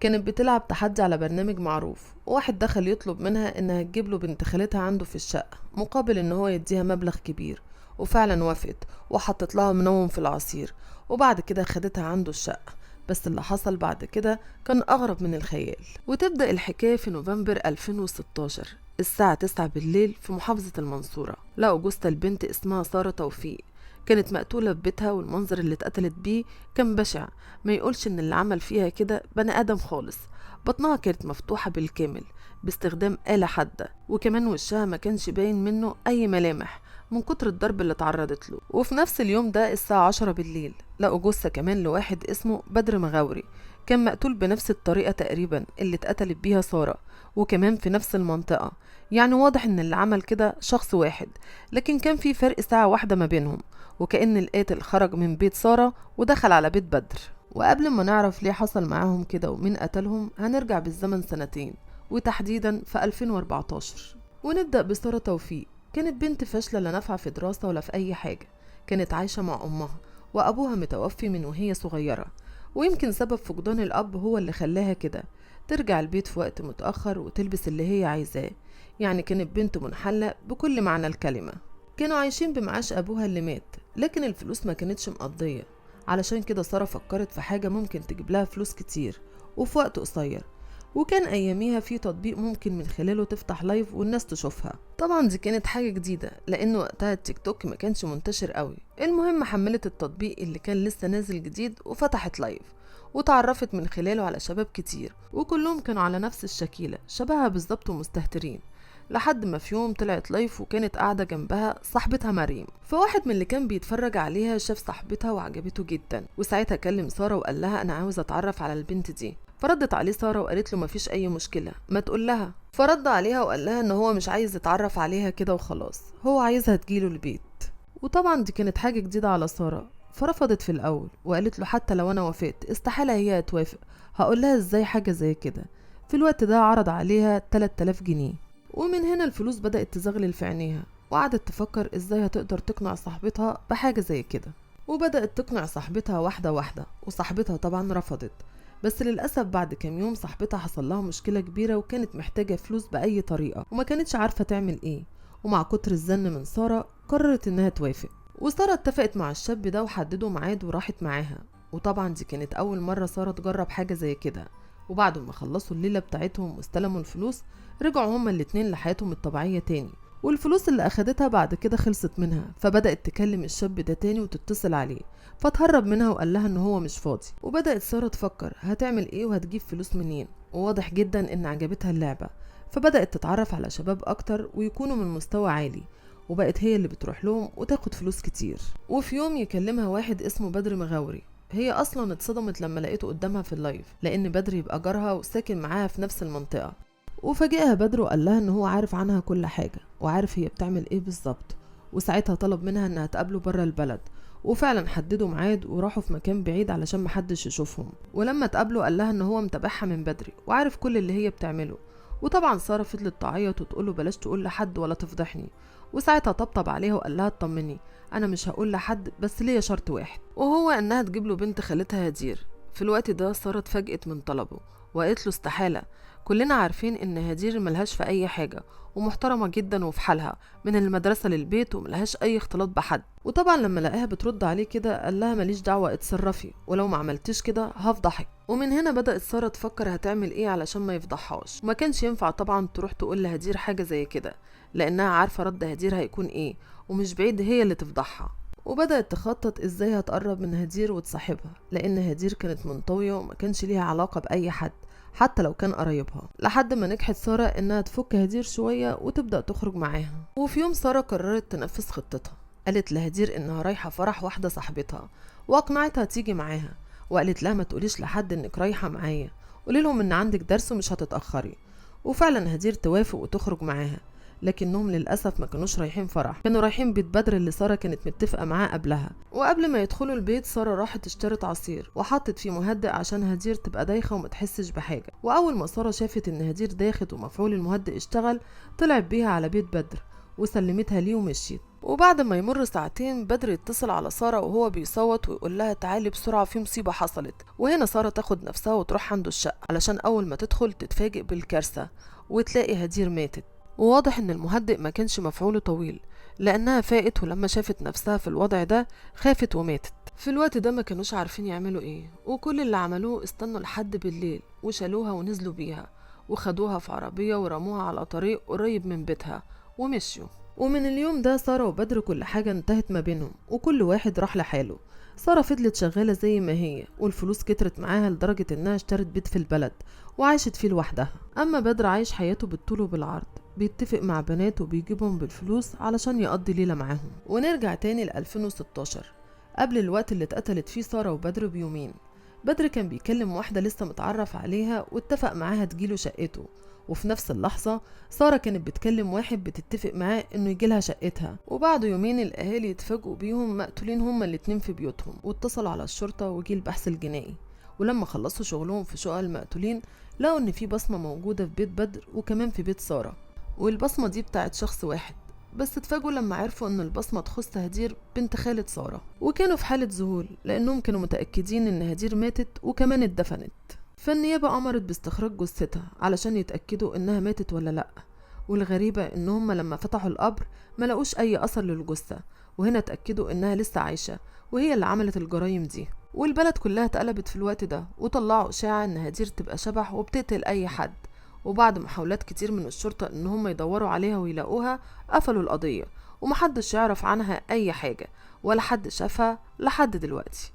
كانت بتلعب تحدي على برنامج معروف، وواحد دخل يطلب منها انها تجيب له بنت خالتها عنده في الشقة مقابل ان هو يديها مبلغ كبير. وفعلا وافقت وحطت لها منوم في العصير، وبعد كده خدتها عنده الشقة. بس اللي حصل بعد كده كان أغرب من الخيال. وتبدأ الحكاية في نوفمبر 2016 الساعة 9 بالليل في محافظة المنصورة. لقوا جثة البنت اسمها سارة توفيق، كانت مقتولة في بيتها، والمنظر اللي اتقتلت بيه كان بشع. ما يقولش ان اللي عمل فيها كده بني ادم خالص. بطنها كانت مفتوحة بالكامل باستخدام آلة حادة، وكمان وشها ما كانش باين منه اي ملامح من كتر الضرب اللي اتعرضت له. وفي نفس اليوم ده الساعة 10 بالليل لقوا جثة كمان لواحد اسمه بدر مغاوري، كان مقتول بنفس الطريقة تقريبا اللي اتقتلت بيها سارة، وكمان في نفس المنطقة. يعني واضح ان اللي عمل كده شخص واحد، لكن كان في فرق ساعة واحدة ما بينهم. وكأن القاتل خرج من بيت سارة ودخل على بيت بدر. وقبل ما نعرف ليه حصل معاهم كده ومين قتلهم، هنرجع بالزمن سنتين، وتحديدا في 2014. ونبدأ بسارة توفيق. كانت بنت فاشلة، لا نافعة في دراسة ولا في أي حاجة. كانت عايشة مع أمها، وأبوها متوفي من وهي صغيرة. ويمكن سبب فقدان الأب هو اللي خلاها كده ترجع البيت في وقت متأخر وتلبس اللي هي عايزاه. يعني كانت بنت منحلة بكل معنى الكلمة. كانوا عايشين بمعاش أبوها اللي مات، لكن الفلوس ما كانتش مقضية. علشان كده سارة فكرت في حاجة ممكن تجيب لها فلوس كتير وفي وقت قصير. وكان أياميها في تطبيق ممكن من خلاله تفتح لايف والناس تشوفها. طبعا دي كانت حاجة جديدة، لأن وقتها التيك توك ما كانش منتشر قوي. المهم حملت التطبيق اللي كان لسه نازل جديد وفتحت لايف، وتعرفت من خلاله على شباب كتير، وكلهم كانوا على نفس الشكيلة شبهها بالظبط ومستهترين. لحد ما في يوم طلعت لايف وكانت قاعدة جنبها صاحبتها مريم. فواحد من اللي كان بيتفرج عليها شاف صاحبتها وعجبته جدا، وساعتها كلم سارة وقال لها أنا عاوز أتعرف على البنت دي. فردت عليه سارة وقالت له مفيش أي مشكلة، ما تقول لها. فرد عليها وقال لها إن هو مش عايز يتعرف عليها كده وخلاص، هو عايزها تجيله البيت. وطبعا دي كانت حاجة جديدة على سارة، فرفضت في الأول وقالت له حتى لو أنا وافقت استحالة هي توافق، هقول لها إزاي حاجة زي كده. في الوقت ده عرض عليها 3000 جنيه. ومن هنا الفلوس بدأت تزغلل في عينيها، وقعدت تفكر ازاي هتقدر تقنع صاحبتها بحاجة زي كده. وبدأت تقنع صاحبتها واحدة واحدة، وصاحبتها طبعا رفضت. بس للأسف بعد كام يوم صاحبتها حصل لها مشكلة كبيرة، وكانت محتاجة فلوس بأي طريقة وما كانتش عارفة تعمل ايه. ومع كتر الزن من سارة قررت انها توافق. وسارة اتفقت مع الشاب ده وحددوا ميعاد وراحت معاها. وطبعا دي كانت أول مرة سارة تجرب حاجة زي كده. وبعد ما خلصوا الليلة بتاعتهم واستلموا الفلوس، رجعوا هما الاتنين لحياتهم الطبيعية تاني. والفلوس اللي أخدتها بعد كده خلصت منها، فبدأت تكلم الشاب ده تاني وتتصل عليه، فتهرب منها وقال لها ان هو مش فاضي. وبدأت سارة تفكر هتعمل ايه وهتجيب فلوس منين، وواضح جدا ان عجبتها اللعبة. فبدأت تتعرف على شباب اكتر ويكونوا من مستوى عالي، وبقت هي اللي بتروح لهم وتاخد فلوس كتير. وفي يوم يكلمها واحد اسمه بدر مغاوري. هي اصلا اتصدمت لما لقيته قدامها في اللايف، لان بدر يبقى جارها وساكن معاها في نفس المنطقة. وفاجئها بدر وقال لها ان هو عارف عنها كل حاجة وعارف هي بتعمل ايه بالظبط. وساعتها طلب منها انها تقابله بره البلد. وفعلا حددوا ميعاد وراحوا في مكان بعيد علشان محدش يشوفهم. ولما اتقابلوا قال لها ان هو متابعها من بدري وعارف كل اللي هي بتعمله. وطبعا سارة فضلت تعيط وتقوله بلاش تقول لحد ولا تفضحني. وساعتها طبطب عليها وقال لها اطمني، انا مش هقول لحد، بس ليا شرط واحد، وهو انها تجيب له بنت خالتها هدير. في الوقت ده سارة اتفاجئت من طلبه وقالت له استحالة، كلنا عارفين ان هدير ملهاش في اي حاجة، ومحترمة جدا وفي حالها من المدرسة للبيت وملهاش اي اختلاط بحد. وطبعا لما لقاها بترد عليه كده قال لها ماليش دعوة، اتصرفي، ولو ما عملتيش كده هفضحك. ومن هنا بدأت سارة تفكر هتعمل ايه علشان ما يفضحهاش. وما كانش ينفع طبعا تروح تقول لهدير حاجة زي كده، لانها عارفة رد هدير هيكون ايه، ومش بعيد هي اللي تفضحها. وبدأت تخطط ازاي هتقرب من هدير وتصاحبها، لان هدير كانت منطوية وما كانش ليها علاقة بأي حد حتى لو كان قرايبها. لحد ما نجحت سارة انها تفك هدير شوية وتبدأ تخرج معاها. وفي يوم سارة قررت تنفذ خطتها، قالت لهدير انها رايحة فرح واحدة صاحبتها، واقنعتها تيجي معاها. وقالت لها ما تقوليش لحد انك رايحة معايا، قولي لهم ان عندك درس ومش هتتأخري. وفعلا هدير توافق وتخرج معاها، لكنهم للأسف ما كانوش رايحين فرح، كانوا رايحين بيت بدر اللي سارة كانت متفقة معاه قبلها. وقبل ما يدخلوا البيت سارة راحت اشترت عصير وحطت فيه مهدئ عشان هدير تبقى دايخة وما تحسش بحاجة. وأول ما سارة شافت إن هدير داخت ومفعول المهدئ اشتغل، طلعت بيها على بيت بدر وسلمتها ليه ومشيت. وبعد ما يمر ساعتين بدر يتصل على سارة وهو بيصوت ويقول لها تعالي بسرعة في مصيبة حصلت. وهنا سارة تاخد نفسها وتروح عنده الشقة علشان أول ما تدخل تتفاجئ بالكارثة وتلاقي هدير ماتت. وواضح إن المهدئ ما كانش مفعوله طويل لأنها فاقت، ولما شافت نفسها في الوضع ده خافت وماتت. في الوقت ده ما كانوش عارفين يعملوا ايه، وكل اللي عملوه استنوا لحد بالليل وشالوها ونزلوا بيها وخدوها في عربية ورموها على طريق قريب من بيتها ومشيوا. ومن اليوم ده سارة وبدر كل حاجة انتهت ما بينهم وكل واحد راح لحاله. سارة فضلت شغالة زي ما هي والفلوس كترت معاها لدرجة انها اشترت بيت في البلد وعاشت فيه لوحدها. اما بدر عايش حياته بالطول وبالعرض، بيتفق مع بنات وبيجيبهم بالفلوس علشان يقضي ليلة معاهم. ونرجع تاني ل 2016 قبل الوقت اللي اتقتلت فيه سارة وبدر بيومين. بدر كان بيكلم واحدة لسه متعرف عليها واتفق معاها تجيله شقته، وفي نفس اللحظة سارة كانت بتكلم واحد بتتفق معاه انه يجيلها شقتها. وبعد يومين الاهالي اتفاجئوا بيهم مقتولين هما الاتنين في بيوتهم، واتصلوا على الشرطة وجي البحث الجنائي. ولما خلصوا شغلهم في شقق المقتولين لقوا ان في بصمة موجودة في بيت بدر وكمان في بيت سارة، والبصمة دي بتاعت شخص واحد بس. اتفاجئوا لما عرفوا ان البصمة تخص هدير بنت خالة سارة، وكانوا في حالة ذهول لانهم كانوا متأكدين ان هدير ماتت وكمان اتدفنت. فالنيابة أمرت باستخراج جثتها علشان يتأكدوا إنها ماتت ولا لأ. والغريبة إن هم لما فتحوا القبر ملقوش أي أثر للجثة، وهنا اتأكدوا إنها لسه عايشة وهي اللي عملت الجرايم دي. والبلد كلها اتقلبت في الوقت ده وطلعوا إشاعة إن هدير تبقى شبح وبتقتل أي حد. وبعد محاولات كتير من الشرطة إن هم يدوروا عليها ويلاقوها قفلوا القضية ومحدش يعرف عنها أي حاجة ولا حد شافها لحد دلوقتي.